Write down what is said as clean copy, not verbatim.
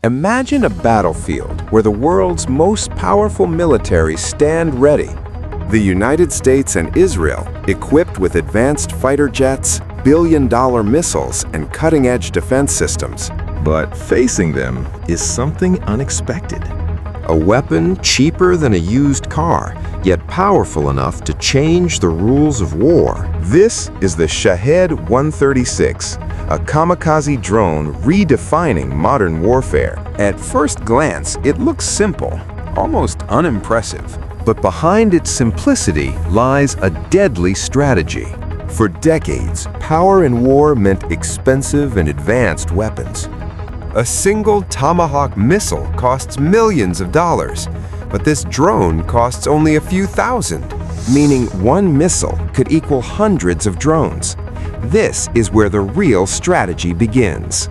Imagine a battlefield where the world's most powerful militaries stand ready. The United States and Israel, equipped with advanced fighter jets, billion-dollar missiles, and cutting-edge defense systems. But facing them is something unexpected. A weapon cheaper than a used car, yet powerful enough to change the rules of war. This is the Shahed 136, a kamikaze drone redefining modern warfare. At first glance, it looks simple, almost unimpressive. But behind its simplicity lies a deadly strategy. For decades, power in war meant expensive and advanced weapons. A single Tomahawk missile costs millions of dollars, but this drone costs only a few thousand, meaning one missile could equal hundreds of drones. This is where the real strategy begins.